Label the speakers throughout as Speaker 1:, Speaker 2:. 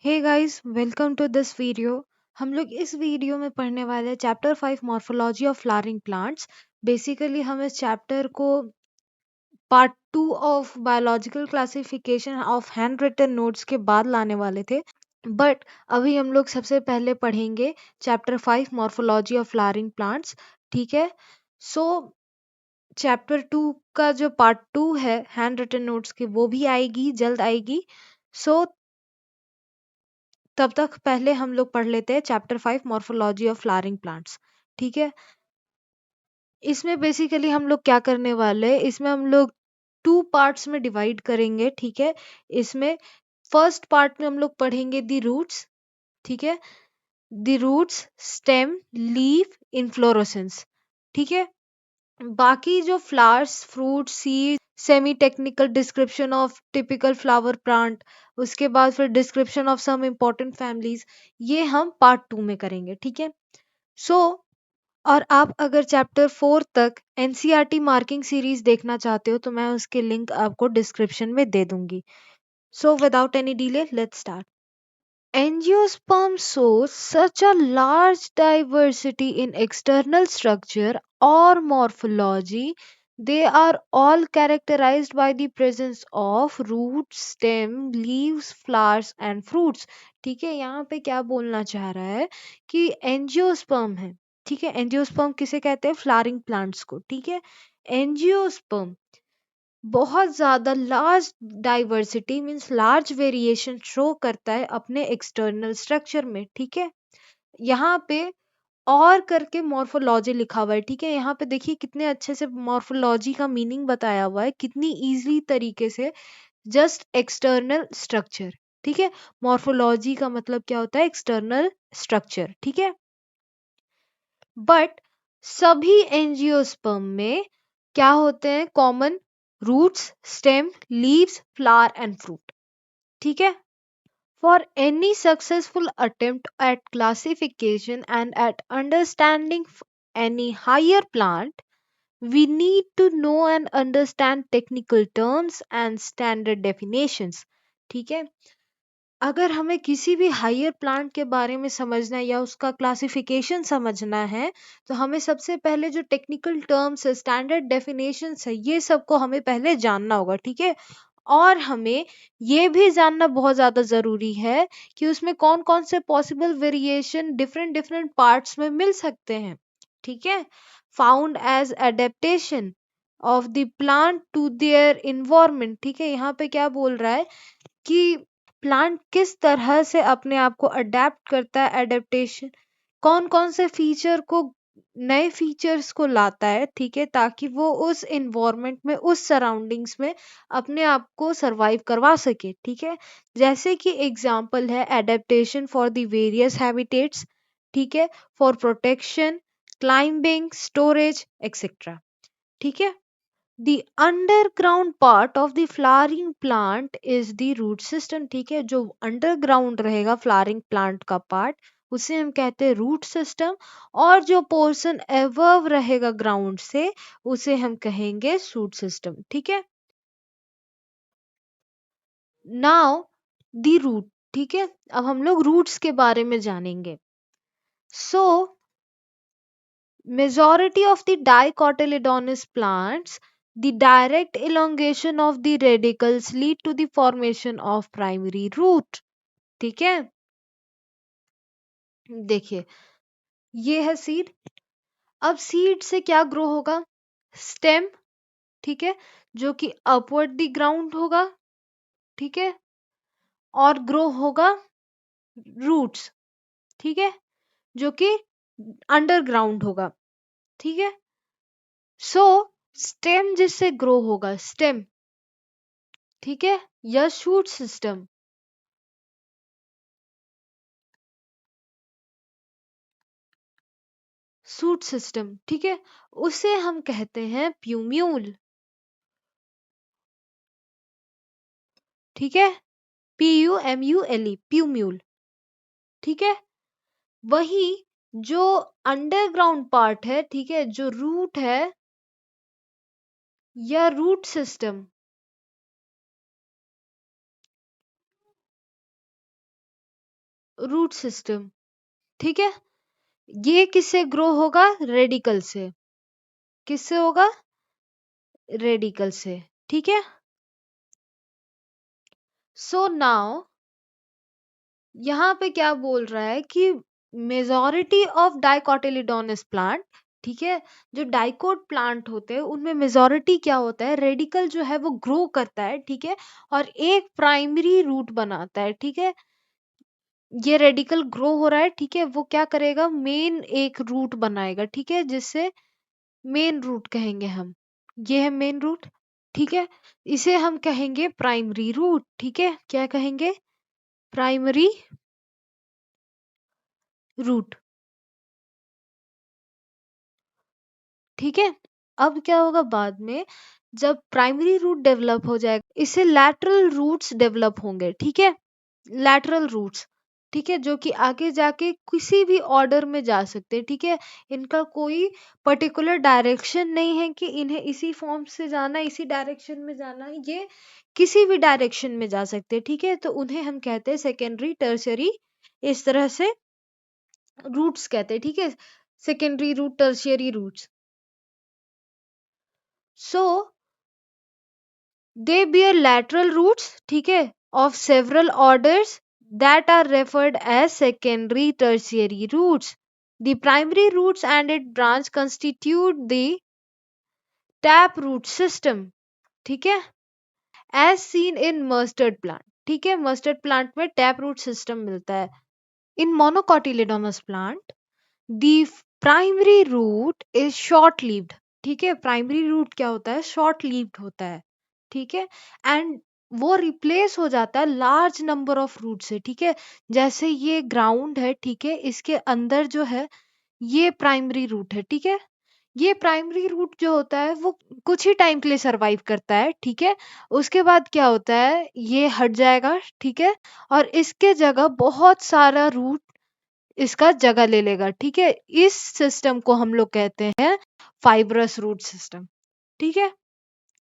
Speaker 1: Hey guys, welcome to this video. हम लोग इस वीडियो में पढ़ने वाले हैं chapter 5 morphology of flowering plants. Basically हम इस चैप्टर को part 2 of biological classification of handwritten notes के बाद लाने वाले थे, बट अभी हम लोग सबसे पहले पढ़ेंगे chapter 5 morphology of flowering plants. ठीक है। सो चैप्टर 2 का जो पार्ट 2 है हैंड रिटन नोट्स की, वो भी आएगी, जल्द आएगी। सो तब तक पहले हम लोग पढ़ लेते हैं chapter 5 morphology of flowering plants. ठीक है। इसमें बेसिकली हम लोग क्या करने वाले हैं, इसमें हम लोग टू पार्ट्स में डिवाइड करेंगे। ठीक है। इसमें फर्स्ट पार्ट में हम लोग पढ़ेंगे दी रूट्स। ठीक है। The roots, stem, leaf, inflorescence. ठीक है। बाकी जो flowers, fruit, seed, semi technical description of typical flower plant, उसके बाद फिर description of some important families, ये हम पार्ट 2 में करेंगे। ठीक है। सो और आप अगर चैप्टर 4 तक एनसीईआरटी मार्किंग सीरीज देखना चाहते हो तो मैं उसके लिंक आपको डिस्क्रिप्शन में दे दूंगी। So without any delay, let's start. Angiosperm shows such a large diversity in external structure or morphology. They are all characterized by the presence of roots, stem, leaves, flowers and fruits. ठीक है। यहाँ पे क्या बोलना चाह रहा है कि एंजियोस्पर्म है। ठीक है। एंजियोस्पर्म किसे कहते हैं? फ्लावरिंग प्लांट्स को। ठीक है। एंजियोस्पर्म बहुत ज्यादा large diversity means large variation show करता है अपने एक्सटर्नल स्ट्रक्चर में। ठीक है। यहाँ पे और करके मॉर्फोलॉजी लिखा हुआ है। ठीक है। यहाँ पे देखिए कितने अच्छे से मॉर्फोलॉजी का मीनिंग बताया हुआ है, कितनी इजीली तरीके से। Just external structure. ठीक है। मॉर्फोलॉजी का मतलब क्या होता है? External structure. ठीक है। बट सभी एंजियोस्पर्म में क्या होते हैं common? Roots, stem, leaves, flower and fruit. ठीक है। For any successful attempt at classification and at understanding any higher plant, we need to know and understand technical terms and standard definitions. ठीक है। अगर हमें किसी भी हायर प्लांट के बारे में समझना है या उसका क्लासिफिकेशन समझना है, तो हमें सबसे पहले जो टेक्निकल टर्म्स है, स्टैंडर्ड डेफिनेशंस है, ये सबको हमें पहले जानना होगा। ठीक है। और हमें ये भी जानना बहुत ज्यादा जरूरी है कि उसमें कौन कौन से possible variation different different parts में मिल सकते हैं। ठीक है। Found as adaptation of the plant to their environment. ठीक है। यहाँ पे क्या बोल रहा है कि प्लांट किस तरह से अपने आप को अडेप्ट करता है, एडेप्टेशन कौन कौन से फीचर को, नए फीचर्स को लाता है। ठीक है। ताकि वो उस इन्वायरमेंट में, उस सराउंडिंग्स में अपने आप को सरवाइव करवा सके। ठीक है। जैसे कि एग्जांपल है adaptation for the various habitats. ठीक है। For protection, climbing, storage etcetera. ठीक है। The underground part of the flowering plant is the root system। ठीक है। जो अंडरग्राउंड रहेगा फ्लावरिंग प्लांट का पार्ट, उसे हम कहते हैं रूट सिस्टम। और जो पोर्शन एबव रहेगा ग्राउंड से, उसे हम कहेंगे शूट सिस्टम। ठीक है। Now the root. ठीक है। अब हम लोग रूट्स के बारे में जानेंगे। सो majority of the dicotyledonous plants, the direct elongation of the radicals lead to the formation of primary root। ठीक है। देखिए, ये है सीड। अब सीड से क्या ग्रो होगा? स्टेम। ठीक है। जो कि अपवर्ड दी ग्राउंड होगा। ठीक है। और ग्रो होगा रूट्स। ठीक है। जो कि अंडरग्राउंड होगा। ठीक है। सो स्टेम जिससे ग्रो होगा, स्टेम। ठीक है। या शूट सिस्टम। Shoot system. ठीक है। उसे हम कहते हैं प्यूम्यूल। ठीक है। PUMULE, प्यूम्यूल। ठीक है। वही जो अंडरग्राउंड पार्ट है, ठीक है, जो रूट है या रूट सिस्टम, रूट सिस्टम, ठीक है। ये किससे ग्रो होगा? रेडिकल से। किससे होगा? रेडिकल से, ठीक है। सो नाउ यहाँ पे क्या बोल रहा है कि मेजॉरिटी ऑफ डाइकोटिलेडोनस प्लांट, ठीक है, जो डाइकोट प्लांट होते हैं उनमें मेजॉरिटी क्या होता है, रेडिकल जो है वो ग्रो करता है, ठीक है, और एक प्राइमरी रूट बनाता है, ठीक है। ये रेडिकल ग्रो हो रहा है, ठीक है, वो क्या करेगा, मेन एक रूट बनाएगा, ठीक है, जिससे मेन रूट कहेंगे हम। ये है मेन रूट, ठीक है। इसे हम कहेंगे प्राइमरी रूट, ठीक है। क्या कहेंगे? प्राइमरी रूट, ठीक है। अब क्या होगा बाद में, जब प्राइमरी रूट डेवलप हो जाएगा, इससे लैटरल रूट्स डेवलप होंगे, ठीक है। लैटरल रूट्स, ठीक है, जो कि आगे जाके किसी भी ऑर्डर में जा सकते हैं, ठीक है। इनका कोई पर्टिकुलर डायरेक्शन नहीं है कि इन्हें इसी फॉर्म से जाना, इसी डायरेक्शन में जाना, ये किसी भी डायरेक्शन में जा सकते हैं, ठीक है। तो उन्हें हम कहते हैं सेकेंडरी, टर्शियरी, इस तरह से रूट्स कहते हैं, ठीक है। Secondary root, tertiary roots. So they bear lateral roots, ठीक है, of several orders that are referred as secondary tertiary roots. The primary roots and its branch constitute the tap root system, ठीक है, as seen in mustard plant, ठीक है। mustard plant में tap root system मिलता है। In monocotyledonous plant the primary root is short lived, ठीक है। Primary root क्या होता है? शॉर्ट लिव्ड होता है, ठीक है। एंड वो रिप्लेस हो जाता है लार्ज नंबर ऑफ रूट से, ठीक है। जैसे ये ग्राउंड है, ठीक है, इसके अंदर जो है ये प्राइमरी रूट है, ठीक है। ये प्राइमरी रूट जो होता है वो कुछ ही टाइम के लिए सरवाइव करता है, ठीक है। उसके बाद क्या होता है, ये हट जाएगा, ठीक है, और इसके जगह बहुत सारा रूट इसका जगह ले लेगा, ठीक है। इस सिस्टम को हम लोग कहते हैं फाइब्रस रूट सिस्टम, ठीक है,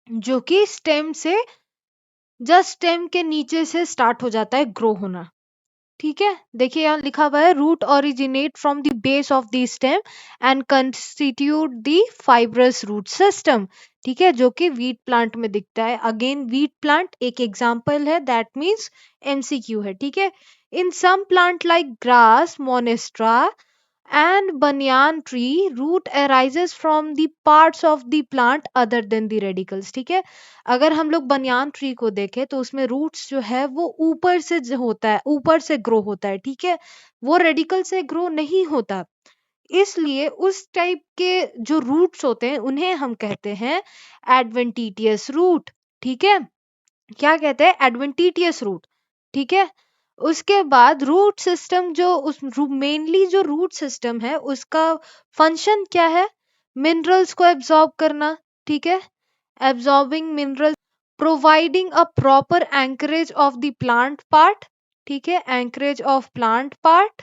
Speaker 1: जो कि स्टेम से, जस्ट स्टेम के नीचे से स्टार्ट हो जाता है ग्रो होना, ठीक है। देखिए यहाँ लिखा हुआ है root originate from the base of the stem and constitute the fibrous root system, ठीक है, जो कि वीट प्लांट में दिखता है। अगेन वीट प्लांट एक एग्जांपल है, दैट मींस एमसीक्यू है, ठीक है। In some plant like grass, monstera and banyan tree root arises from the parts of the plant other than the radicals, ठीक है। अगर हम लोग बनियान ट्री को देखें तो उसमें रूट्स जो है वो ऊपर से जो होता है, ऊपर से ग्रो होता है, ठीक है, वो रेडिकल से ग्रो नहीं होता। इसलिए उस टाइप के जो रूट्स होते हैं उन्हें हम कहते हैं एडवेंटिटियस रूट, ठीक है। क्या कहते हैं? एडवेंटिटियस रूट, ठीक है। उसके बाद रूट सिस्टम, जो उस मेनली जो रूट सिस्टम है उसका फंक्शन क्या है? मिनरल्स को एब्जॉर्ब करना, ठीक है, absorbing mineral, providing a proper anchorage of the plant part, ठीक है, एंकरेज ऑफ प्लांट पार्ट।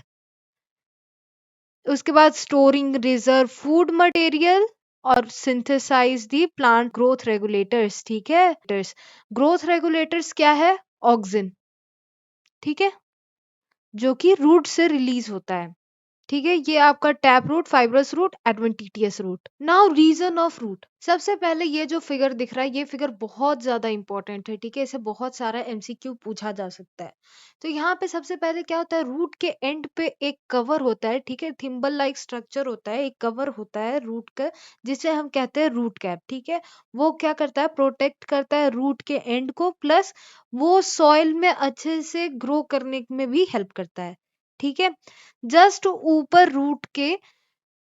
Speaker 1: उसके बाद स्टोरिंग रिजर्व फूड मटेरियल और synthesize the plant growth regulators, ठीक है। ग्रोथ रेगुलेटर्स क्या है? ऑक्सिन, ठीक है, जो कि रूट से रिलीज होता है, ठीक है। ये आपका tap root, fibrous root, adventitious root. Now region of root. सबसे पहले ये जो फिगर दिख रहा है ये फिगर बहुत ज्यादा इंपॉर्टेंट है, ठीक है, इसे बहुत सारा एमसीक्यू पूछा जा सकता है। तो यहाँ पे सबसे पहले क्या होता है, रूट के एंड पे एक कवर होता है, ठीक है, थिम्बल लाइक स्ट्रक्चर होता है, एक कवर होता है रूट का, जिसे हम कहते हैं रूट कैप, ठीक है। वो क्या करता है? प्रोटेक्ट करता है रूट के एंड को, प्लस वो सॉइल में अच्छे से ग्रो करने में भी हेल्प करता है, ठीक है। जस्ट ऊपर रूट के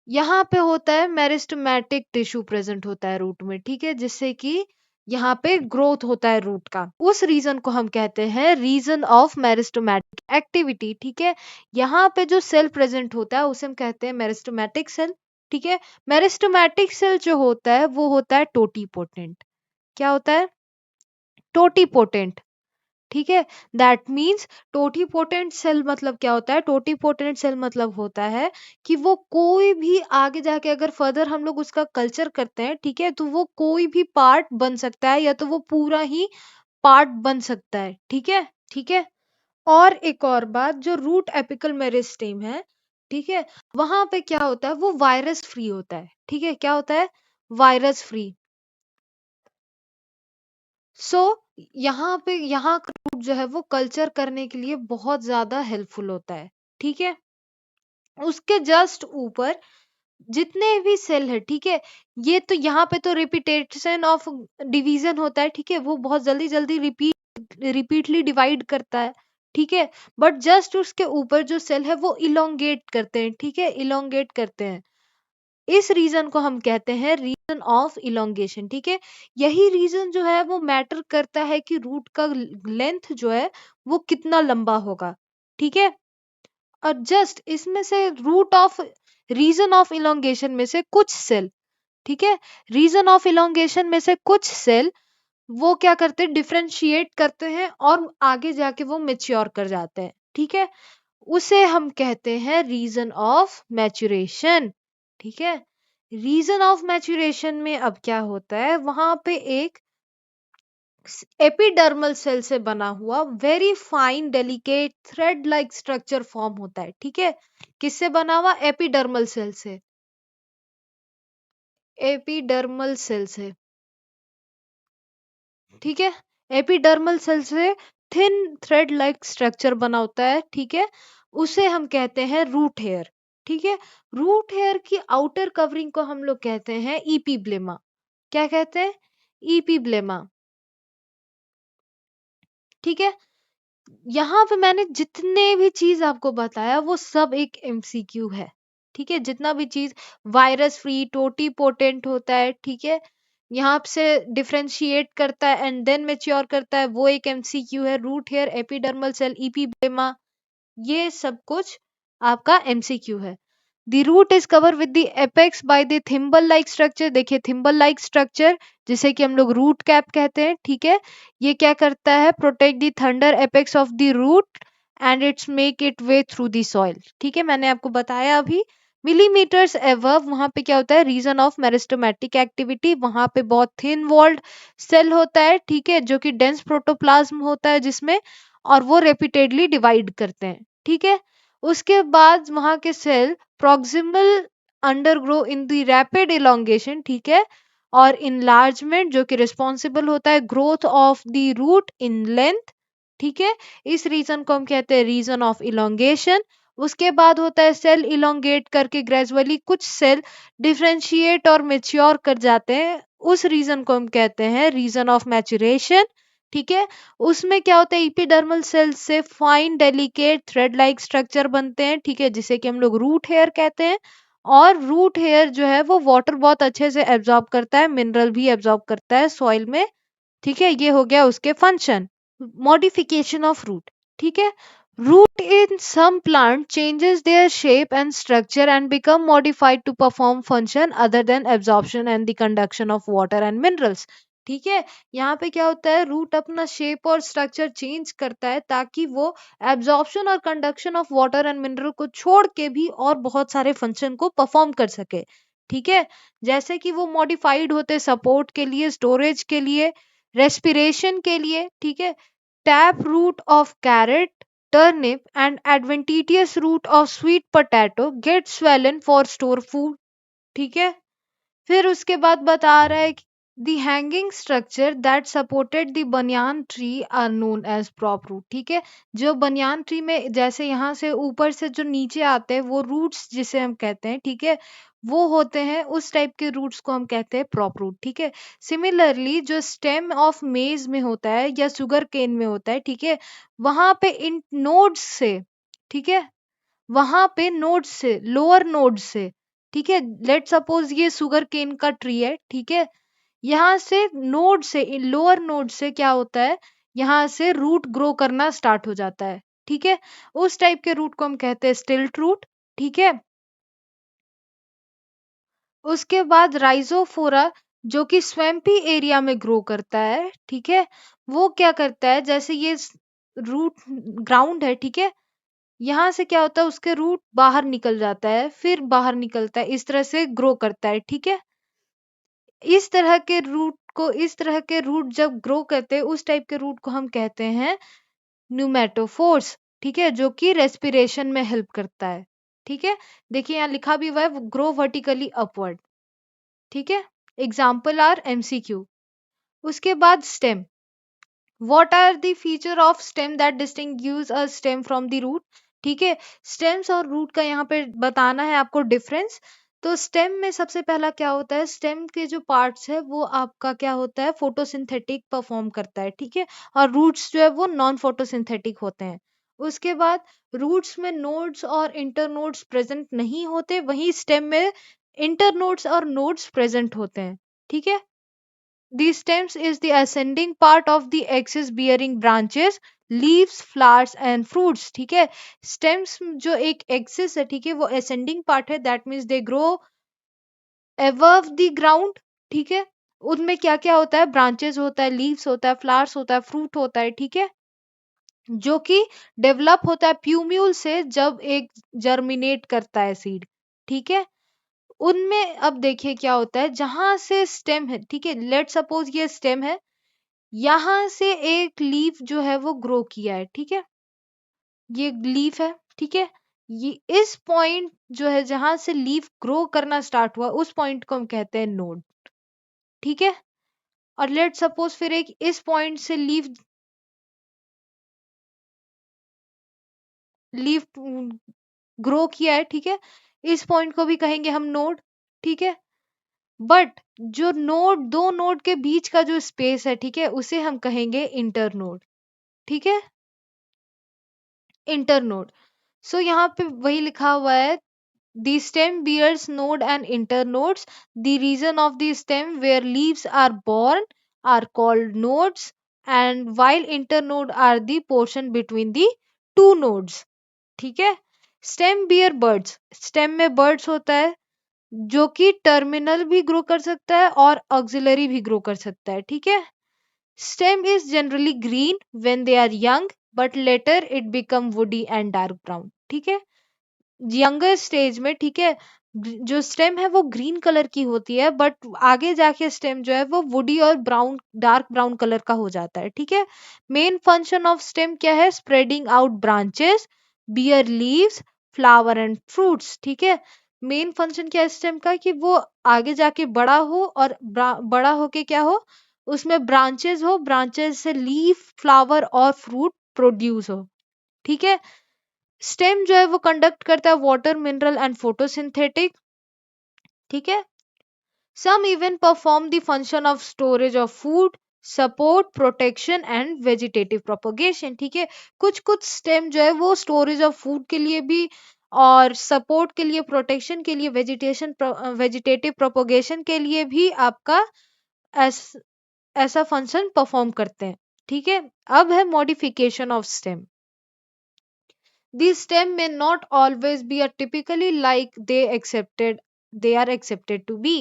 Speaker 1: यहाँ पे होता है मेरिस्टेमेटिक टिश्यू प्रेजेंट होता है रूट में, ठीक है, जिससे कि यहाँ पे ग्रोथ होता है रूट का। उस रीजन को हम कहते हैं रीजन ऑफ मेरिस्टेमेटिक एक्टिविटी, ठीक है। यहाँ पे जो सेल प्रेजेंट होता है उसे हम कहते हैं मेरिस्टेमेटिक सेल, ठीक है। मेरिस्टेमेटिक सेल जो होता है वो होता है टोटीपोटेंट। क्या होता है? टोटीपोटेंट, ठीक है। दैट मीन्स टोटीपोटेंट सेल मतलब क्या होता है? टोटीपोटेंट सेल मतलब होता है कि वो कोई भी आगे जाके अगर फर्दर हम लोग उसका कल्चर करते हैं, ठीक है, तो वो कोई भी पार्ट बन सकता है या तो वो पूरा ही पार्ट बन सकता है, ठीक है, ठीक है। और एक और बात, जो रूट एपिकल मेरिस्टेम है, ठीक है, वहां पे क्या होता है, वो वायरस फ्री होता है। ठीक है, क्या होता है, वायरस फ्री। सो यहाँ पे यहाँ का रूट जो है वो कल्चर करने के लिए बहुत ज्यादा हेल्पफुल होता है। ठीक है, उसके जस्ट ऊपर जितने भी सेल है, ठीक है, ये तो यहाँ पे तो रिपीटेशन ऑफ डिवीजन होता है। ठीक है, वो बहुत जल्दी जल्दी रिपीटली डिवाइड करता है। ठीक है, बट जस्ट उसके ऊपर जो सेल है वो इलोंगेट करते हैं। ठीक है, इलोंगेट करते हैं। इस रीजन को हम कहते हैं रीजन ऑफ इलोंगेशन। ठीक है, यही रीजन जो है वो मैटर करता है कि रूट का लेंथ जो है वो कितना लंबा होगा। ठीक है, और जस्ट इसमें से root of region of elongation में से कुछ सेल, ठीक है, रीजन ऑफ इलोंगेशन में से कुछ सेल वो क्या करते हैं, डिफरेंशिएट करते हैं और आगे जाके वो मेच्योर कर जाते हैं। ठीक है, उसे हम कहते हैं रीजन ऑफ मैच्योरेशन। ठीक है, रीजन ऑफ मैच्योरेशन में अब क्या होता है, वहां पे एक एपिडर्मल सेल से बना हुआ very fine delicate thread like structure form होता है। ठीक है, किससे बना हुआ, एपिडर्मल सेल से, एपिडर्मल सेल से। ठीक है, एपिडर्मल सेल से थिन थ्रेड लाइक स्ट्रक्चर बना होता है। ठीक है, उसे हम कहते हैं रूट हेयर। ठीक है, रूट हेयर की आउटर कवरिंग को हम लोग कहते हैं इपीब्लेमा। क्या कहते हैं, इपीब्लेमा। ठीक है, यहाँ पे मैंने जितने भी चीज आपको बताया वो सब एक एमसीक्यू है। ठीक है, जितना भी चीज वायरस फ्री टोटी पोटेंट होता है, ठीक है, यहाँ से डिफरेंशिएट करता है एंड देन मेच्योर करता है, वो एक एमसीक्यू है। Root hair, epidermal cell, epiblema, ये सब कुछ आपका एमसीक्यू है। The root is cover with the apex by the thimble like structure. देखिए, थिम्बल लाइक स्ट्रक्चर जिसे कि हम लोग रूट कैप कहते हैं। ठीक है, ये क्या करता है, protect the tender apex of the root and its make it way through the soil. ठीक है, मैंने आपको बताया अभी। मिलीमीटर्स एवव वहां पे क्या होता है, रीजन ऑफ मेरिस्टेमेटिक एक्टिविटी, वहां पे बहुत थिन वॉल्ड सेल होता है। ठीक है, जो कि डेंस प्रोटोप्लाज्म होता है जिसमें, और वो रिपीटेडली डिवाइड करते हैं। ठीक है, उसके बाद वहां के cell proximal undergo in the rapid elongation. ठीक है, और इनलार्जमेंट जो कि रिस्पॉन्सिबल होता है growth of the root in length. ठीक है, इस रीजन को हम कहते हैं रीजन ऑफ इलोंगेशन। उसके बाद होता है सेल इलोंगेट करके ग्रेजुअली कुछ सेल डिफरेंशिएट और मेच्योर कर जाते हैं, उस रीजन को हम कहते हैं रीजन ऑफ मैच्योरेशन। ठीक है, उसमें क्या होता है, इपिडर्मल सेल से fine delicate thread like structure बनते हैं। ठीक है, जिसे कि हम लोग रूट हेयर कहते हैं। और रूट हेयर जो है वो वाटर बहुत अच्छे से एब्जॉर्ब करता है, मिनरल भी एब्जॉर्ब करता है सॉइल में। ठीक है, ये हो गया उसके फंक्शन। मॉडिफिकेशन ऑफ रूट, ठीक है, root in some plant changes their shape and structure and become modified to perform function other than absorption and the conduction of water and minerals। ठीक है, यहाँ पे क्या होता है, रूट अपना शेप और स्ट्रक्चर चेंज करता है ताकि वो एब्जॉर्प्शन और conduction of water and mineral को छोड़ के भी और बहुत सारे फंक्शन को परफॉर्म कर सके। ठीक है, जैसे कि वो मॉडिफाइड होते सपोर्ट के लिए, स्टोरेज के लिए, रेस्पिरेशन के लिए। ठीक है, tap root of carrot, turnip and adventitious root of sweet potato get swollen for store food। ठीक है, फिर उसके बाद बता रहा है कि the hanging structure that supported the banyan tree are known as prop root। ठीक है, जो बनियान ट्री में जैसे यहाँ से ऊपर से जो नीचे आते हैं वो रूट्स जिसे हम कहते हैं, ठीक है, वो होते हैं, उस टाइप के रूट्स को हम कहते हैं प्रॉप रूट। ठीक है, सिमिलरली जो स्टेम ऑफ मेज में होता है या शुगर केन में होता है, ठीक है, वहां पे इन नोड्स से, ठीक है, वहां पे नोड से, लोअर नोड से, ठीक है, लेट सपोज ये शुगर केन का ट्री है। ठीक है, यहाँ से नोड से, लोअर नोड से क्या होता है, यहाँ से रूट ग्रो करना स्टार्ट हो जाता है। ठीक है, उस टाइप के रूट को हम कहते हैं स्टिल्ट रूट। ठीक है, उसके बाद राइजोफोरा जो कि स्वैम्पी एरिया में ग्रो करता है। ठीक है, वो क्या करता है, जैसे ये रूट ग्राउंड है, ठीक है, यहाँ से क्या होता है, उसके रूट बाहर निकल जाता है, फिर बाहर निकलता है, इस तरह से ग्रो करता है। ठीक है, इस तरह के रूट को, इस तरह के रूट जब ग्रो करते हैं उस टाइप के रूट को हम कहते हैं न्यूमेटोफोर्स, ठीक है, जो कि रेस्पिरेशन में हेल्प करता है। ठीक है, देखिए यहाँ लिखा भी हुआ है ग्रो वर्टिकली अपवर्ड। ठीक है, एग्जाम्पल आर एमसीक्यू। उसके बाद stem, what are the feature of stem that distinguish a stem from the root। ठीक है, स्टेम्स और रूट का यहाँ पे बताना है आपको डिफरेंस। तो स्टेम में सबसे पहला क्या होता है, स्टेम के जो पार्ट्स है वो आपका क्या होता है, फोटोसिंथेटिक परफॉर्म करता है। ठीक है, और रूट्स जो है वो नॉन फोटोसिंथेटिक होते हैं। उसके बाद रूट्स में नोड्स और इंटरनोड्स प्रेजेंट नहीं होते, वहीं स्टेम में इंटरनोड्स और नोड्स प्रेजेंट होते हैं। ठीक है, the stems is the ascending part of the axis bearing branches, leaves, flowers and fruits। ठीक है, stems जो एक axis है, ठीक है, वो ascending part है, that means they grow above the ground। ठीक है, उनमें क्या क्या होता है, ब्रांचेस होता है, लीव्स होता है, फ्लावर्स होता है, फ्रूट होता है। ठीक है, जो कि डेवलप होता है प्यूम्यूल से जब एक जर्मिनेट करता है सीड। ठीक है, उनमें अब देखिए क्या होता है, जहां से स्टेम है, ठीक है, लेट सपोज ये स्टेम है, यहां से एक लीफ जो है वो ग्रो किया है। ठीक है, ये लीफ है। ठीक है, ये इस पॉइंट जो है जहां से लीफ ग्रो करना स्टार्ट हुआ, उस पॉइंट को हम कहते हैं नोड। ठीक है, और लेट सपोज फिर एक इस पॉइंट से लीफ लीफ ग्रो किया है। ठीक है, इस पॉइंट को भी कहेंगे हम नोड। ठीक है, बट जो नोड, दो नोड के बीच का जो स्पेस है, ठीक है, उसे हम कहेंगे इंटरनोड। ठीक है, इंटरनोड। सो यहाँ पे वही लिखा हुआ है, the stem bears node and internodes। The region of the stem where leaves are born are called nodes, and while internode are the portion between the two nodes। ठीक है, स्टेम बियर बर्ड्स, स्टेम में birds होता है जो कि terminal भी grow कर सकता है और ऑक्सिलरी भी ग्रो कर सकता है। ठीक है, stem is generally green when they are young, but later it become woody and dark brown. ठीक है, यंगर स्टेज में, ठीक है, जो स्टेम है वो ग्रीन कलर की होती है, बट आगे जाके स्टेम जो है वो वुडी और ब्राउन, डार्क ब्राउन कलर का हो जाता है। ठीक है, मेन फंक्शन ऑफ स्टेम क्या है, spreading out branches, bear leaves, flower and fruits. ठीक है, मेन फंक्शन क्या है स्टेम का, कि वो आगे जाके बड़ा हो और बड़ा होके क्या हो, उसमें ब्रांचेस हो, ब्रांचेस से लीफ, फ्लावर और फ्रूट प्रोड्यूस हो। ठीक है, स्टेम जो है वो कंडक्ट करता है वाटर, मिनरल एंड फोटोसिंथेटिक। ठीक है, some even perform the function of storage of food, support, protection and vegetative propagation. ठीक है, कुछ कुछ स्टेम जो है वो स्टोरेज ऑफ फूड के लिए भी, और सपोर्ट के लिए, प्रोटेक्शन के लिए, वेजिटेटिव प्रोपोगेशन के लिए भी आपका ऐस, ऐसा फंक्शन परफॉर्म करते हैं। ठीक है, अब है modification of stem. These stem may not always be a typically like they are accepted to be।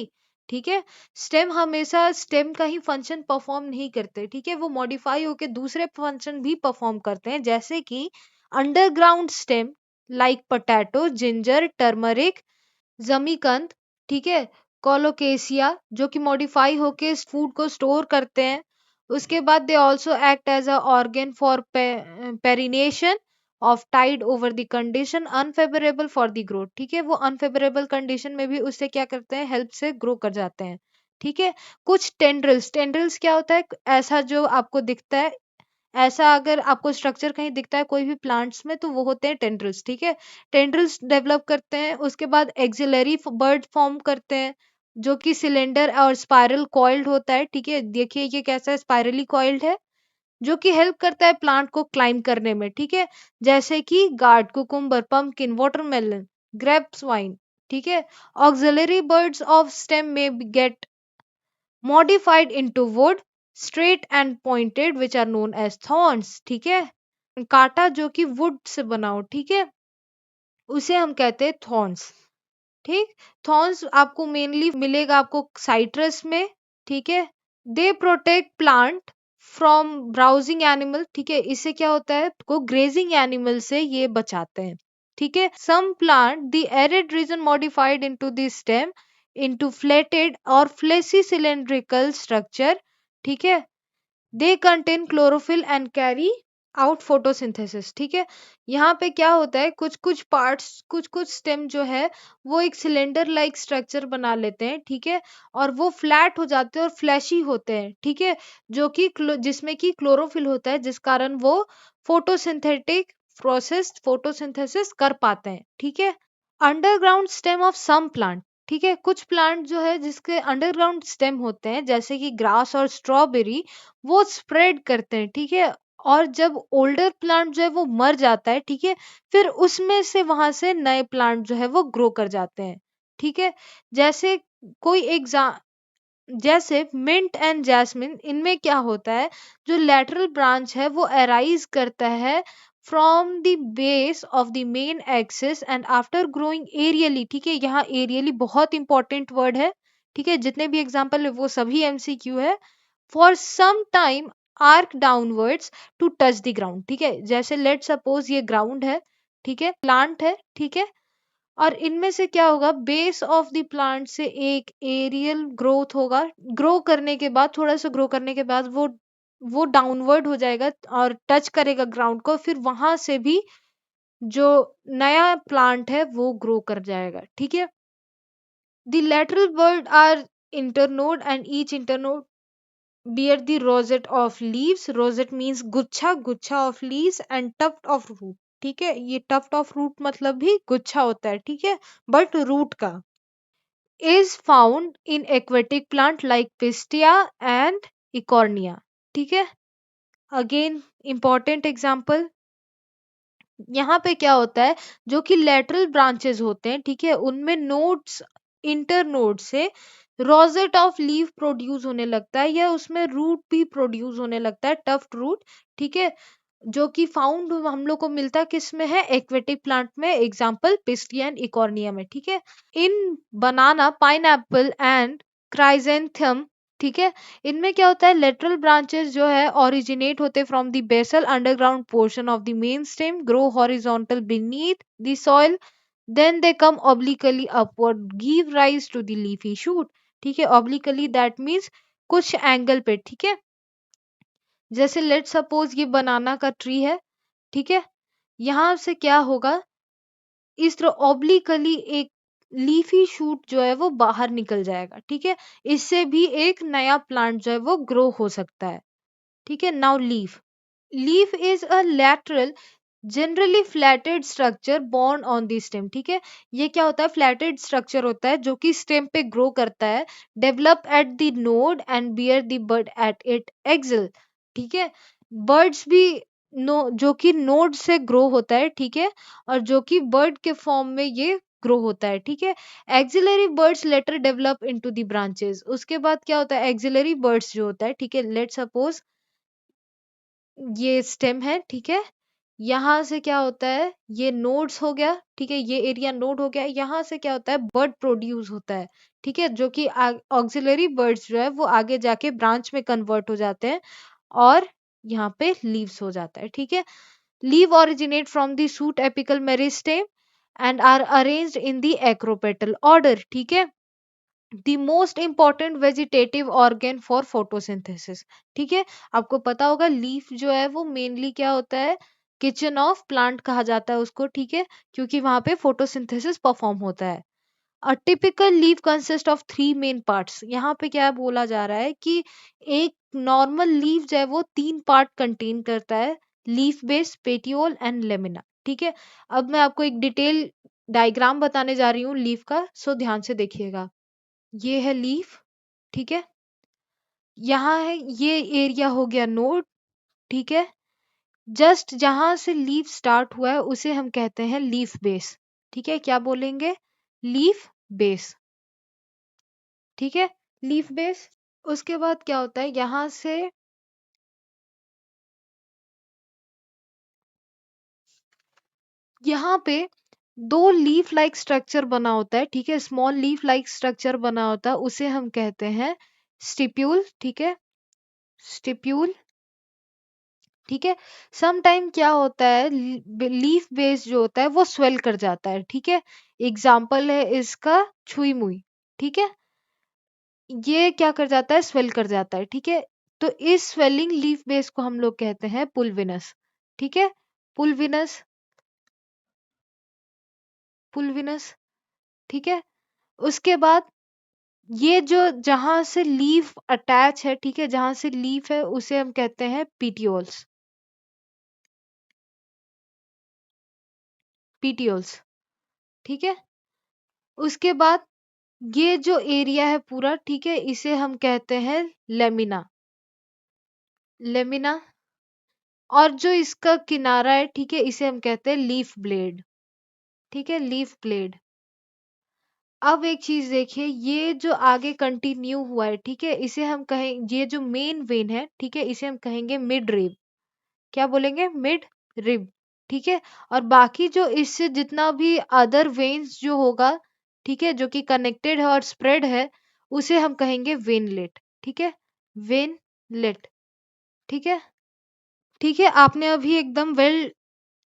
Speaker 1: ठीक है, स्टेम हमेशा स्टेम का ही फंक्शन परफॉर्म नहीं करते। ठीक है, वो मॉडिफाई होके दूसरे फंक्शन भी परफॉर्म करते हैं, जैसे कि underground stem like potato, ginger, turmeric, जमीकंद। ठीक है, कोलोकेसिया, जो कि मॉडिफाई होके इस फूड को स्टोर करते हैं। उसके बाद they also act as a organ for perennation of tide over the condition unfavourable for the growth. ठीक है, वो अनफेवरेबल कंडीशन में भी उससे क्या करते हैं, हेल्प से ग्रो कर जाते हैं। ठीक है, कुछ टेंड्रिल्स, टेंड्रिल्स क्या होता है, ऐसा जो आपको दिखता है, ऐसा अगर आपको स्ट्रक्चर कहीं दिखता है कोई भी प्लांट्स में, तो वो होते हैं टेंड्रिल्स। ठीक है, टेंड्रिल्स डेवलप करते हैं। उसके बाद एक्सिलरी बर्ड फॉर्म करते हैं, जो कि सिलेंडर और स्पाइरल कॉइल्ड होता है। ठीक है, देखिए ये कैसा है, स्पाइरली कॉइल्ड है, जो कि हेल्प करता है प्लांट को क्लाइंब करने में। ठीक है, जैसे कि guard, cucumber, pumpkin, watermelon, grapes wine. ठीक है, ऑक्सिलरी बर्ड्स ऑफ स्टेम में gate modified into wood, straight and pointed, which are known as thorns। ठीक है, कांटा जो कि वुड से बना हो, ठीक है, उसे हम कहते हैं थॉर्न्स। ठीक, थॉर्न्स आपको मेनली मिलेगा आपको साइट्रस में। ठीक है, they protect plant from browsing animal. ठीक है, इससे क्या होता है, को ग्रेजिंग एनिमल से ये बचाते हैं। ठीक है, some plant the arid region modified into the stem into flatted or fleshy cylindrical structure। ठीक है, they contain chlorophyll and carry out photosynthesis, ठीक है। यहाँ पे क्या होता है, कुछ कुछ पार्ट्स, कुछ कुछ स्टेम जो है वो एक सिलेंडर लाइक स्ट्रक्चर बना लेते हैं, ठीक है, और वो फ्लैट हो जाते हैं और फ्लैशी होते हैं, ठीक है, जो कि जिसमें कि क्लोरोफिल होता है, जिस कारण वो फोटोसिंथेटिक प्रोसेस फोटोसिंथेसिस कर पाते हैं, ठीक है। Underground stem of some plant, ठीक है, कुछ प्लांट जो है जिसके अंडरग्राउंड स्टेम होते हैं, जैसे कि ग्रास और स्ट्रॉबेरी, वो स्प्रेड करते हैं, ठीक है, और जब ओल्डर प्लांट जो है वो मर जाता है, ठीक है, फिर उसमें से वहां से नए प्लांट जो है वो ग्रो कर जाते हैं, ठीक है। जैसे कोई एग्जाम, जैसे मिंट एंड जैस्मिन, इनमें क्या होता है, जो लेटरल ब्रांच है वो अराइज करता है from the base of the main axis and after growing aerially, ठीक है, यहाँ एरियली बहुत इंपॉर्टेंट वर्ड है, ठीक है, जितने भी एग्जाम्पल है वो सभी एमसीक्यू है। For some time arch downwards to touch the ground, ठीक है, जैसे लेट सपोज ये ग्राउंड है, ठीक है, प्लांट है, ठीक है, और इनमें से क्या होगा, बेस ऑफ द प्लांट से एक एरियल ग्रोथ होगा, ग्रो करने के बाद, थोड़ा सा ग्रो करने के बाद वो डाउनवर्ड हो जाएगा और टच करेगा ग्राउंड को, फिर वहां से भी जो नया प्लांट है वो ग्रो कर जाएगा, ठीक है। The lateral bud are internode and each internode bear the rosette of leaves. Rosette means गुच्छा, गुच्छा of leaves and tuft of root, ठीक है, ये tuft of root मतलब भी गुच्छा होता है, ठीक है, बट रूट का। is found in aquatic plant like Pistia and Ecornia, ठीक है। अगेन इंपॉर्टेंट एग्जाम्पल, यहाँ पे क्या होता है, जो कि लेटरल ब्रांचेस होते हैं, ठीक है, उनमें नोड्स, इंटर नोड से रोजेट ऑफ लीफ प्रोड्यूस होने लगता है, या उसमें रूट भी प्रोड्यूस होने लगता है, टफ्ट रूट, ठीक है, जो कि फाउंड हम लोग को मिलता है किस में है, एक्वेटिक प्लांट में, एग्जाम्पल पिस्टिया एंड इकॉर्निया में, ठीक है। इन बनाना, पाइनएप्पल एंड क्राइजेंथम, ठीक है, इनमें क्या होता है, लेटरल ब्रांचेस जो है ओरिजिनेट होते from the basal underground portion of the main stem, grow horizontal beneath the soil, then they come obliquely upward, give rise to the leafy shoot, ठीक है, ऑब्लिकली दैट मीन्स कुछ angle पे, ठीक है, जैसे लेट सपोज ये बनाना का tree है, ठीक है, यहाँ से क्या होगा, इस तरह ऑब्लिकली एक लीफी शूट जो है वो बाहर निकल जाएगा, ठीक है, इससे भी एक नया प्लांट जो है वो ग्रो हो सकता है, ठीक है। Now leaf, leaf is a lateral generally flatted structure borne on the stem, ठीक है, ये क्या होता है, फ्लैटेड स्ट्रक्चर होता है जो कि स्टेम पे ग्रो करता है, develop at the node and bear the bud at it axil, ठीक है, बर्ड्स भी नो जो कि नोड से ग्रो होता है, ठीक है, और जो कि बर्ड के फॉर्म में ये ग्रो होता है, ठीक है। Axillary buds later develop into the branches, उसके बाद क्या होता है, एक्सिलरी बर्ड्स जो होता है, ठीक है, लेट सपोज ये स्टेम है, ठीक है, यहाँ से क्या होता है, ये नोड्स हो गया, ठीक है, ये एरिया नोड हो गया, यहाँ से क्या होता है, बर्ड प्रोड्यूस होता है, ठीक है, जो कि ऑक्सिलरी बर्ड्स जो है वो आगे जाके ब्रांच में कन्वर्ट हो जाते हैं और यहाँ पे लीव्स हो जाता है, ठीक है। Leave originate from the shoot apical meristem and are arranged in the acropetal order, ठीक है, the most important vegetative organ for photosynthesis, ठीक है, आपको पता होगा लीफ जो है वो मेनली क्या होता है, किचन ऑफ प्लांट कहा जाता है उसको, ठीक है, क्योंकि वहां पे फोटोसिंथेसिस परफॉर्म होता है। A typical leaf consist of three main parts, यहाँ पे क्या बोला जा रहा है कि एक नॉर्मल लीफ जो है वो तीन पार्ट कंटेन करता है, leaf base, petiole and lamina, ठीक है। अब मैं आपको एक डिटेल डायग्राम बताने जा रही हूँ लीफ का, सो ध्यान से देखिएगा। ये है लीफ, ठीक है, यहाँ है, ये एरिया हो गया नोड, ठीक है, जस्ट जहां से लीफ स्टार्ट हुआ है उसे हम कहते हैं लीफ बेस, ठीक है, क्या बोलेंगे, लीफ बेस, ठीक है, लीफ बेस। उसके बाद क्या होता है, यहाँ से यहाँ पे दो लीफ लाइक स्ट्रक्चर बना होता है, ठीक है, स्मॉल लीफ लाइक स्ट्रक्चर बना होता है, उसे हम कहते हैं स्टिप्यूल, ठीक है, स्टिप्यूल, ठीक है। सम टाइम क्या होता है, लीफ बेस जो होता है वो स्वेल कर जाता है, ठीक है, एग्जाम्पल है इसका छुई मुई, ठीक है, ये क्या कर जाता है, स्वेल कर जाता है, ठीक है, तो इस स्वेलिंग लीफ बेस को हम लोग कहते हैं पुलविनस, ठीक है, पुलविनस, पुलविनस, ठीक है। उसके बाद ये जो जहां से लीफ अटैच है, ठीक है, जहां से लीफ है उसे हम कहते हैं पीटियोल्स, पीटियोल्स, ठीक है। उसके बाद ये जो एरिया है पूरा, ठीक है, इसे हम कहते हैं लेमिना, लेमिना। और जो इसका किनारा है, ठीक है, इसे हम कहते हैं लीफ ब्लेड, ठीक है, लीफ ब्लेड। अब एक चीज देखिए, ये जो आगे कंटिन्यू हुआ है, ठीक है, इसे हम कहें, ये जो मेन वेन है, ठीक है, इसे हम कहेंगे मिड रिब। क्या बोलेंगे? मिड रिब, ठीक है। और बाकी जो इससे जितना भी अदर वेन्स जो होगा, ठीक है, जो कि कनेक्टेड है और स्प्रेड है, उसे हम कहेंगे वेनलेट, ठीक है, वेनलेट, ठीक है। ठीक है, आपने अभी एकदम वेल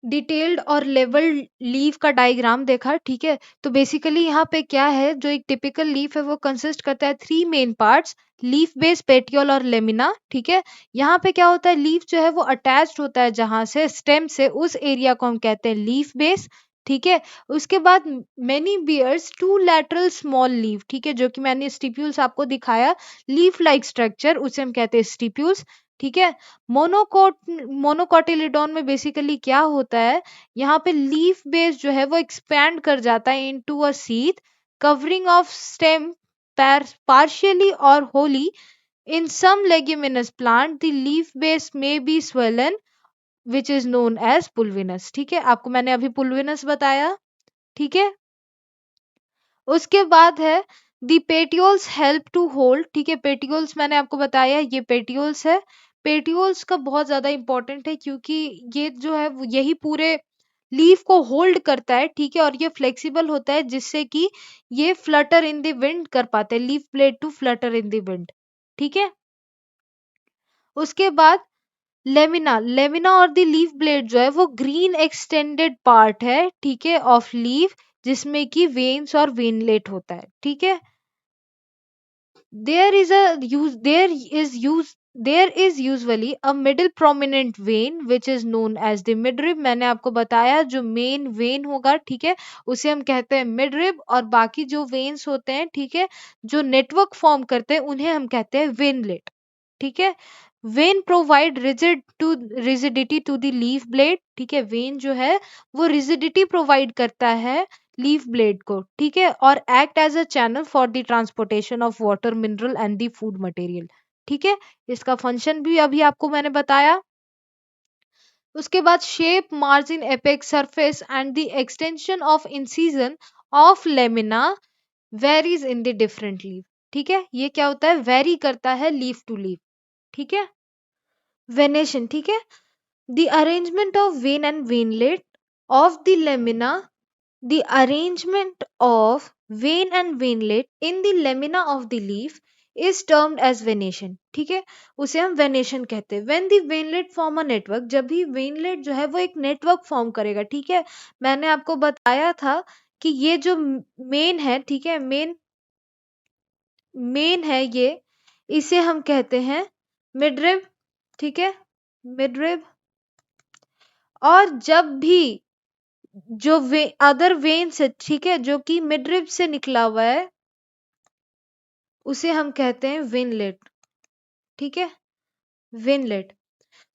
Speaker 1: डिटेल्ड और लेवल्ड लीफ का डायग्राम देखा, ठीक है। तो बेसिकली यहाँ पे क्या है, जो एक टिपिकल लीफ है वो कंसिस्ट करता है three main parts, leaf base, petiole और लेमिना, ठीक है। यहाँ पे क्या होता है, लीफ जो है वो अटैच्ड होता है जहां से स्टेम से, उस एरिया को हम कहते हैं लीफ बेस, ठीक है। उसके बाद many bears two lateral small leaf, ठीक है, जो कि मैंने स्टिप्यूल्स आपको दिखाया, लीफ लाइक स्ट्रक्चर, उसे हम कहते हैं स्टिप्यूल्स, ठीक है। मोनोकोट, मोनोकोटिलिडोन में बेसिकली क्या होता है, यहाँ पे लीफ बेस जो है वो एक्सपैंड कर जाता है into a sheath covering of stem partially or wholly. In some leguminous plant the leaf base may be swollen which is known as pulvinus, ठीक है। आपको मैंने अभी pulvinus बताया, ठीक है। उसके बाद है दी पेटियोल्स हेल्प टू होल्ड, ठीक है, पेटियोल्स मैंने आपको बताया ये पेटियोल्स है। पेटियोल्स का बहुत ज्यादा इंपॉर्टेंट है क्योंकि ये जो है यही पूरे लीफ को होल्ड करता है, ठीक है, और ये फ्लेक्सिबल होता है जिससे कि ये फ्लटर इन द विंड कर पाते हैं, leaf blade to flutter in the wind, ठीक है। उसके बाद लेमिना, लेमिना और द लीफ ब्लेड जो है वो ग्रीन एक्सटेंडेड पार्ट है, ठीक है, ऑफ लीफ, जिसमें कि वेन्स और वेनलेट होता है, ठीक है। there is a use there is use there is usually a middle prominent vein which is known as the midrib। मैंने आपको बताया जो मेन वेन होगा, ठीक है, उसे हम कहते हैं मिडरिब, और बाकी जो वेन्स होते हैं, ठीक है, जो नेटवर्क फॉर्म करते हैं, उन्हें हम कहते हैं वेनलेट, ठीक है। Vein provide rigidity to the leaf blade, ठीक है, वेन जो है वो रिजिडिटी प्रोवाइड करता है लीफ ब्लेड को, ठीक है, और act as a channel for the transportation of water, mineral and the food material, ठीक है। इसका फंक्शन भी अभी आपको मैंने बताया। उसके बाद shape, margin, apex, surface and the extension of incision of lamina varies in the different leaf, ठीक है। ये क्या होता है, वेरी करता है लीफ टू लीफ, ठीक है। वेनेशन, ठीक है, the arrangement of vein and veinlet of the lamina, the arrangement of vein and veinlet in the lamina of the leaf is termed as venation, ठीक है, उसे हम वेनेशन कहते हैं। when the veinlet form a network, जब भी वेनलेट जो है वो एक नेटवर्क फॉर्म करेगा, ठीक है। मैंने आपको बताया था कि ये जो मेन है, ठीक है, मेन मेन है ये, इसे हम कहते हैं मिडरिब, ठीक है, मिडरिब। और जब भी जो अदर वेन्स है, ठीक है, जो कि मिडरिब से निकला हुआ है, उसे हम कहते हैं वेनलेट, ठीक है, वेनलेट।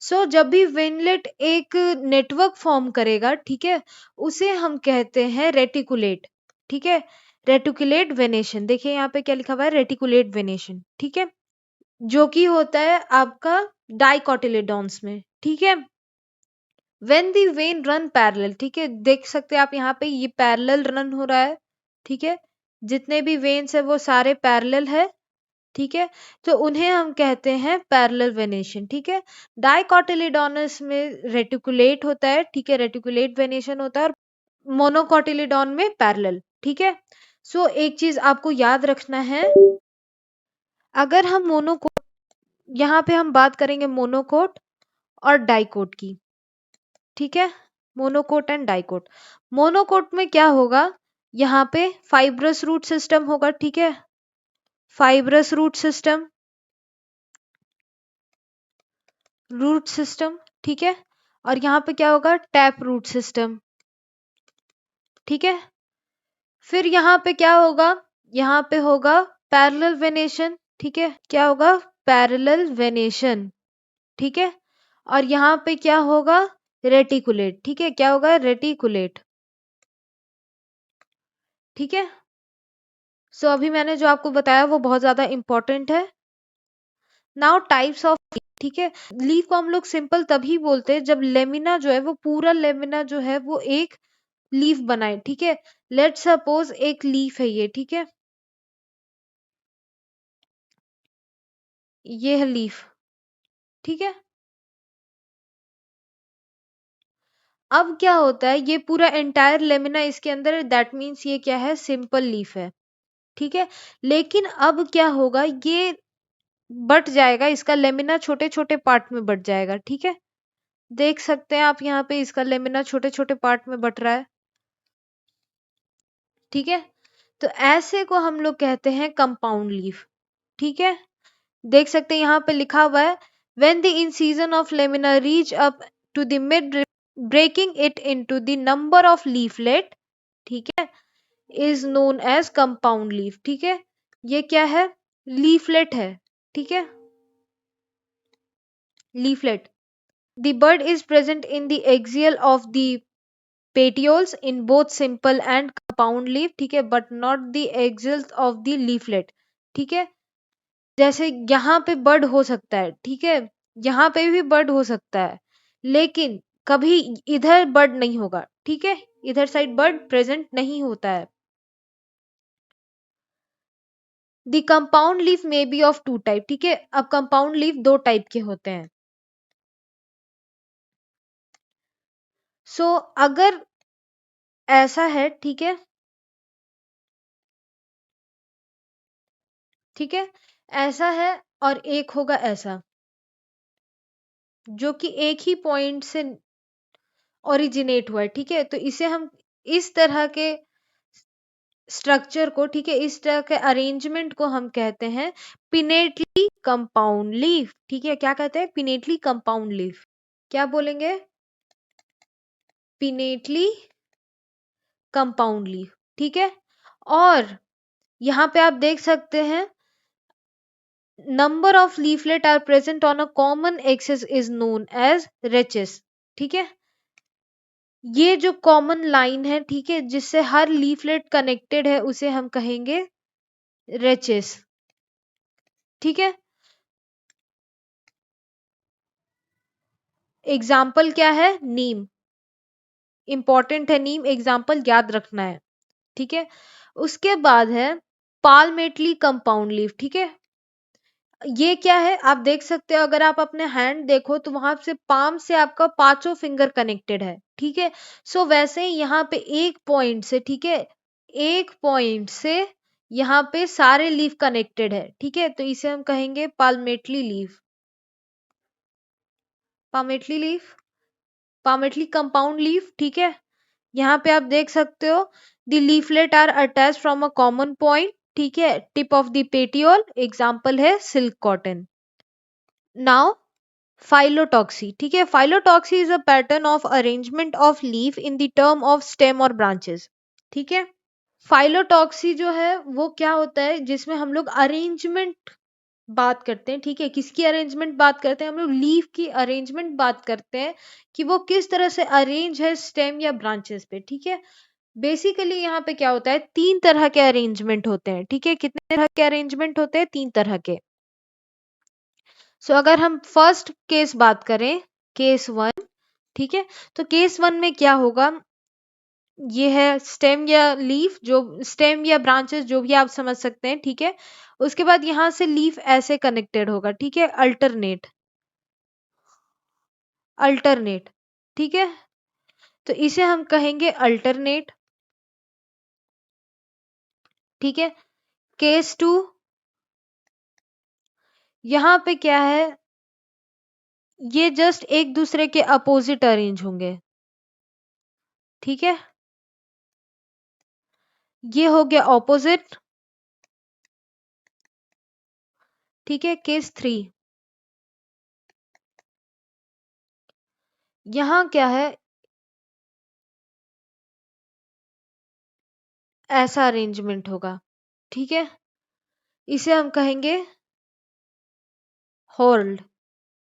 Speaker 1: सो जब भी वेनलेट एक नेटवर्क फॉर्म करेगा, ठीक है, उसे हम कहते हैं रेटिकुलेट, ठीक है, रेटिकुलेट वेनेशन। देखिए यहाँ पे क्या लिखा हुआ है, रेटिकुलेट वेनेशन, ठीक है, जो कि होता है आपका डाइकोटिलेडॉन्स में, ठीक है। when the vein run parallel, ठीक है, देख सकते हैं आप यहाँ पे ये पैरेलल रन हो रहा है, ठीक है, जितने भी वेन्स है वो सारे पैरेलल है, ठीक है। तो उन्हें हम कहते हैं पैरेलल वेनेशन, ठीक है। डाइकोटिलिडोनस में रेटिकुलेट होता है, ठीक है, रेटिकुलेट वेनेशन होता है, और मोनोकोटिलिडोन में पैरेलल, ठीक है। सो एक चीज आपको याद रखना है, अगर हम मोनोकोट, यहाँ पे हम बात करेंगे मोनोकोट और डाइकोट की, ठीक है, मोनोकोट एंड डाइकोट। मोनोकोट में क्या होगा, यहाँ पे फाइब्रस रूट सिस्टम होगा, ठीक है, fibrous root system, root system, ठीक है। और यहाँ पे क्या होगा, टैप रूट सिस्टम। ठीक है, फिर यहाँ पे क्या होगा, यहाँ पे होगा पैरेलल वेनेशन। ठीक है, क्या होगा, पैरेलल वेनेशन। ठीक है, और यहाँ पे क्या होगा, रेटिकुलेट। ठीक है, क्या होगा, रेटिकुलेट। ठीक है, सो अभी मैंने जो आपको बताया वो बहुत ज्यादा इंपॉर्टेंट है। नाउ टाइप्स ऑफ, ठीक है, लीफ को हम लोग सिंपल तभी बोलते हैं जब लेमिना जो है वो पूरा लेमिना जो है वो एक लीफ बनाए। ठीक है, लेट सपोज एक लीफ है ये। ठीक है, ये है लीफ। ठीक है, अब क्या होता है, ये पूरा एंटायर लेमिना इसके अंदर है, दैट मीन्स ये क्या है, सिंपल लीफ है। ठीक है, लेकिन अब क्या होगा, ये बट जाएगा, इसका लेमिना छोटे छोटे पार्ट में बट जाएगा। ठीक है, देख सकते हैं आप यहाँ पे इसका लेमिना छोटे छोटे पार्ट में बट रहा है। ठीक है, तो ऐसे को हम लोग कहते हैं कंपाउंड लीफ। ठीक है, देख सकते हैं यहाँ पे लिखा हुआ है, when the incision of lamina reach up to the mid, breaking it into the number of leaflet, ठीक है, is known as compound leaf। ठीक है, ये क्या है, लीफलेट है। ठीक है, leaflet. The bud is present in the axial of the petioles in both simple and compound leaf। ठीक है, but not the axial of the leaflet। ठीक है, जैसे यहाँ पे बर्ड हो सकता है। ठीक है, यहाँ पे भी बर्ड हो सकता है, लेकिन कभी इधर बर्ड नहीं होगा। ठीक है, इधर साइड बर्ड प्रेजेंट नहीं होता है। The compound leaf may be of two type. ठीक है, अब कंपाउंड लीफ दो टाइप के होते हैं। सो अगर ऐसा है, ठीक है, ठीक है, ऐसा है, और एक होगा ऐसा, जो कि एक ही पॉइंट से ओरिजिनेट हुआ है। ठीक है, तो इसे हम इस तरह के स्ट्रक्चर को, ठीक है, इस तरह के अरेंजमेंट को हम कहते हैं पिनेटली कंपाउंड लीफ। ठीक है, क्या कहते हैं, पिनेटली कंपाउंड लीफ। क्या बोलेंगे, पिनेटली कंपाउंड लीफ। ठीक है, और यहाँ पे आप देख सकते हैं, number of leaflet are present on a common axis is known as rachis. ठीक है, ये जो कॉमन लाइन है, ठीक है, जिससे हर लीफलेट कनेक्टेड है, उसे हम कहेंगे रेचेस। ठीक है, एग्जाम्पल क्या है, नीम। इंपॉर्टेंट है नीम, एग्जाम्पल याद रखना है। ठीक है, उसके बाद है पाल्मेटली कंपाउंड लीफ। ठीक है, ये क्या है, आप देख सकते हो, अगर आप अपने हैंड देखो तो वहां से पाम से आपका पांचों फिंगर कनेक्टेड है। ठीक है, सो वैसे ही यहाँ पे एक पॉइंट से, ठीक है, एक पॉइंट से यहाँ पे सारे लीफ कनेक्टेड है। ठीक है, तो इसे हम कहेंगे palmately leaf. Palmately leaf, palmately compound leaf. ठीक है, यहाँ पे आप देख सकते हो, the leaflet are attach from a common point. ठीक है, tip of the petiole, example है सिल्क कॉटन। Now phyllotaxy. ठीक है, phyllotaxy is a pattern of arrangement of leaf in the term of stem और ब्रांचेस। ठीक है, फाइलोटॉक्सी जो है वो क्या होता है, जिसमें हम लोग अरेंजमेंट बात करते हैं। ठीक है, किसकी अरेंजमेंट बात करते हैं, हम लोग लीफ की अरेंजमेंट बात करते हैं, कि वो किस तरह से अरेंज है स्टेम या ब्रांचेस पे। ठीक है, बेसिकली यहाँ पे क्या होता है, तीन तरह के अरेंजमेंट होते हैं। ठीक है, कितने तरह के अरेंजमेंट होते हैं, तीन तरह के। सो अगर हम फर्स्ट केस बात करें, केस वन। ठीक है, तो केस वन में क्या होगा, ये है स्टेम या लीफ, जो स्टेम या ब्रांचेस जो भी आप समझ सकते हैं। ठीक है, उसके बाद यहां से लीफ ऐसे कनेक्टेड होगा। ठीक है, अल्टरनेट, अल्टरनेट। ठीक है, तो इसे हम कहेंगे अल्टरनेट। ठीक है, केस टू, यहां पे क्या है, ये जस्ट एक दूसरे के अपोजिट अरेंज होंगे। ठीक है, ये हो गया ऑपोजिट। ठीक है, केस थ्री, यहाँ क्या है, ऐसा अरेंजमेंट होगा, ठीक है, इसे हम कहेंगे होल्ड,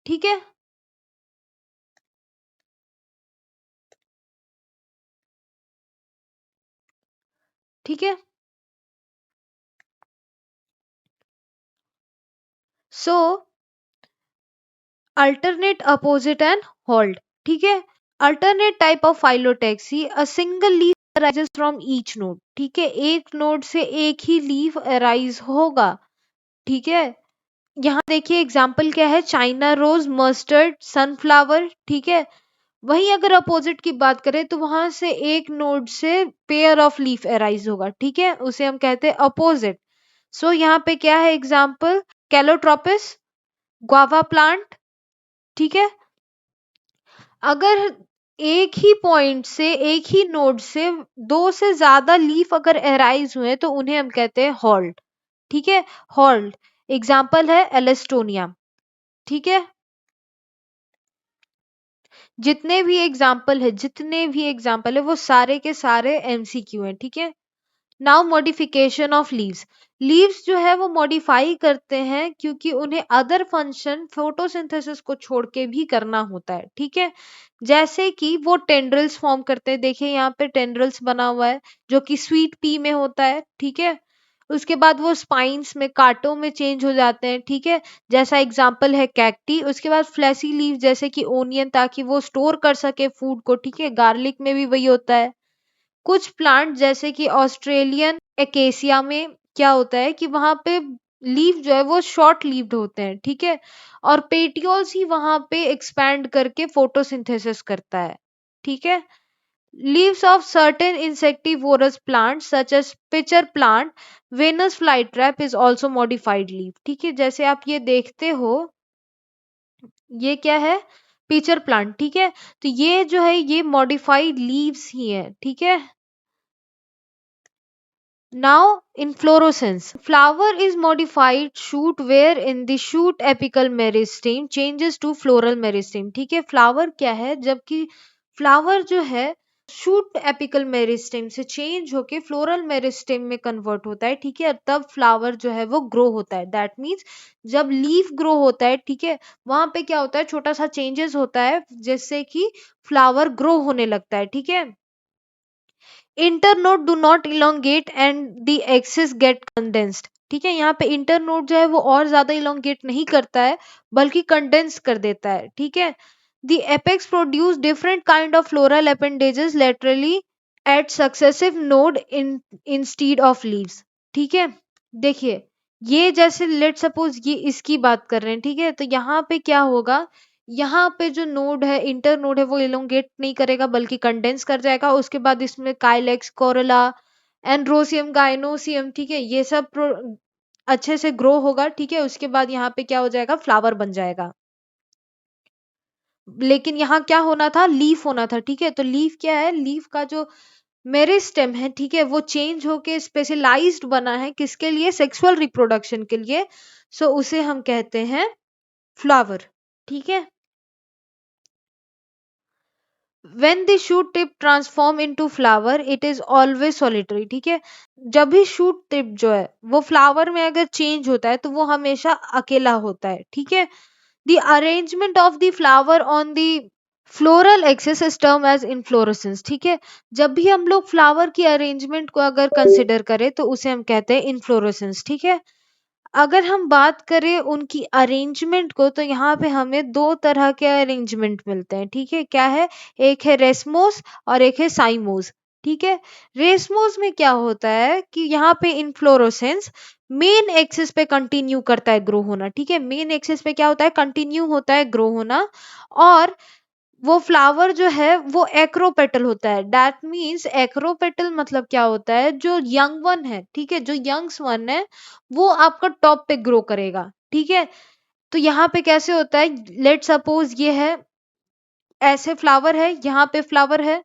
Speaker 1: ठीक है। ठीक है, सो अल्टरनेट, अपोजिट एंड होल्ड, ठीक है। Alternate type of phyllotaxy, a single leaf arises from each node, ठीक है, एक नोड से एक ही लीफ अराइज होगा, ठीक है। यहाँ देखिए एग्जाम्पल क्या है, चाइना रोज, मस्टर्ड, सनफ्लावर, ठीक है। वहीं अगर अपोजिट की बात करें तो वहां से एक नोड से पेयर ऑफ लीफ अराइज होगा, ठीक है, उसे हम कहते हैं अपोजिट। सो यहाँ पे क्या है एग्जाम्पल, कैलोट्रोपिस, ग्वावा प्लांट, ठीक है। अगर एक ही पॉइंट से, एक ही नोड से दो से ज्यादा लीफ अगर अराइज हुए तो उन्हें हम कहते हैं हॉल्ट, ठीक है, हॉल्ट। एग्जाम्पल है एलेस्टोनिया, ठीक है। जितने भी एग्जाम्पल है वो सारे के सारे एमसीक्यू हैं, ठीक है। Now modification of leaves, leaves जो है वो मॉडिफाई करते हैं क्योंकि उन्हें अदर फंक्शन फोटोसिंथेसिस को छोड़ के भी करना होता है, ठीक है। जैसे कि वो टेंड्रिल्स फॉर्म करते हैं, देखिए यहाँ पे टेंड्रिल्स बना हुआ है जो कि स्वीट पी में होता है, ठीक है। उसके बाद वो स्पाइंस में, कांटों में चेंज हो जाते हैं, ठीक है, जैसा एग्जाम्पल है कैक्टी। उसके बाद फ्लैसी लीव जैसे कि ओनियन, ताकि वो स्टोर कर सके फूड को, ठीक है, गार्लिक में भी वही होता है। कुछ प्लांट जैसे कि ऑस्ट्रेलियन एकेसिया में क्या होता है कि वहां पे लीफ जो है वो शॉर्ट लीव्ड होते हैं, ठीक है, और पेटियोल्स ही वहां पे एक्सपैंड करके फोटोसिंथेसिस करता है, ठीक है। Leaves of certain insectivorous plant such as pitcher plant, Venus fly trap is also modified leaf, ठीक है। जैसे आप ये देखते हो, ये क्या है, पिचर प्लांट, ठीक है। तो ये जो है ये मॉडिफाइड लीव्स ही है, ठीक है। Now, inflorescence. Flower is modified shoot wherein the shoot apical meristeme changes to floral meristeme. ठीक है, फ्लावर क्या है, जबकि फ्लावर जो है शूट एपिकल मेरिस्टेम से चेंज होके फ्लोरल मेरिस्टेम में कन्वर्ट होता है, ठीक है, तब फ्लावर जो है वो ग्रो होता है। दैट मीन्स जब लीफ ग्रो होता है, ठीक है, वहां पे क्या होता है, छोटा सा चेंजेस होता है जिससे कि फ्लावर ग्रो होने लगता है, ठीक है। Internode do not elongate and the axis get condensed, ठीक है। यहाँ पे इंटरनोड जो है वो और ज्यादा इलोंगेट नहीं करता है बल्कि कंडेंस कर देता है, ठीक है। The apex produce different kind of floral appendages laterally at successive node in instead of leaves, ठीक है। देखिए ये जैसे लेट सपोज ये इसकी बात कर रहे हैं, ठीक है, तो यहाँ पे क्या होगा, यहाँ पे जो नोड है, इंटर नोड है, वो इलोंगेट नहीं करेगा बल्कि कंडेंस कर जाएगा। उसके बाद इसमें काइलेक्स, कोरोला, एंड्रोसियम, गाइनोसियम, ठीक है, ये सब अच्छे से ग्रो होगा, ठीक है। उसके बाद यहाँ पे क्या हो जाएगा, फ्लावर बन जाएगा। लेकिन यहाँ क्या होना था, लीफ होना था, ठीक है। तो लीफ क्या है, लीफ का जो मेरिस्टेम है, ठीक है, वो चेंज होके स्पेशलाइज्ड बना है किसके लिए, सेक्सुअल रिप्रोडक्शन के लिए। सो उसे हम कहते हैं फ्लावर, ठीक है। When the shoot tip transform into flower, it is always solitary, ठीक है। जब भी शूट टिप जो है वो फ्लावर में अगर चेंज होता है तो वो हमेशा अकेला होता है, ठीक है। The arrangement of the flower on the floral axis is term as inflorescence, ठीक है। जब भी हम लोग फ्लावर की अरेंजमेंट को अगर कंसिडर करें तो उसे हम कहते हैं इनफ्लोरेसेंस, ठीक है। अगर हम बात करें उनकी अरेंजमेंट को तो यहाँ पे हमें दो तरह के अरेंजमेंट मिलते हैं, ठीक है। क्या है, एक है रेसमोस और एक है साइमोस, ठीक है। रेसमोस में क्या होता है कि यहाँ पे इनफ्लोरोसेंस मेन एक्सिस पे कंटिन्यू करता है ग्रो होना, ठीक है। मेन एक्सिस पे क्या होता है, कंटिन्यू होता है ग्रो होना। और वो फ्लावर जो है वो एक्रोपेटल होता है। दैट मीन्स एक्रोपेटल मतलब क्या होता है, जो यंग वन है, ठीक है, जो यंग्स वन है वो आपका टॉप पे ग्रो करेगा, ठीक है। तो यहाँ पे कैसे होता है, लेट सपोज ये है, ऐसे फ्लावर है, यहाँ पे फ्लावर है,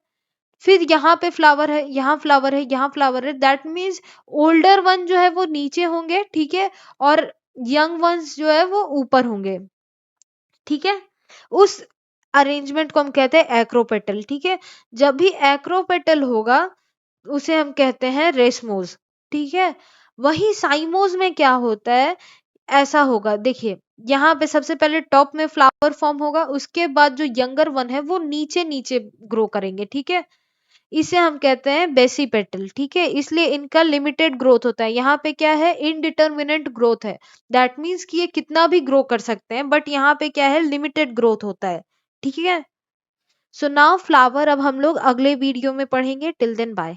Speaker 1: फिर यहाँ पे फ्लावर है, यहाँ फ्लावर है, यहाँ फ्लावर है। दैट मीन्स ओल्डर वन जो है वो नीचे होंगे, ठीक है, और यंग वंस जो है वो ऊपर होंगे, ठीक है। उस अरेंजमेंट को हम कहते हैं एक्रोपेटल, ठीक है। जब भी एक्रोपेटल होगा उसे हम कहते हैं रेसमोज, ठीक है। वही साइमोज में क्या होता है, ऐसा होगा, देखिए यहाँ पे सबसे पहले टॉप में फ्लावर फॉर्म होगा, उसके बाद जो यंगर वन है वो नीचे नीचे ग्रो करेंगे, ठीक है। इसे हम कहते हैं बेसिपेटल, ठीक है। इसलिए इनका लिमिटेड ग्रोथ होता है। यहाँ पे क्या है, इनडिटर्मिनेंट ग्रोथ है। दैट मीन्स कि ये कितना भी ग्रो कर सकते हैं, बट यहाँ पे क्या है, लिमिटेड ग्रोथ होता है, ठीक है। सो नाउ फ्लावर अब हम लोग अगले वीडियो में पढ़ेंगे। Till then bye.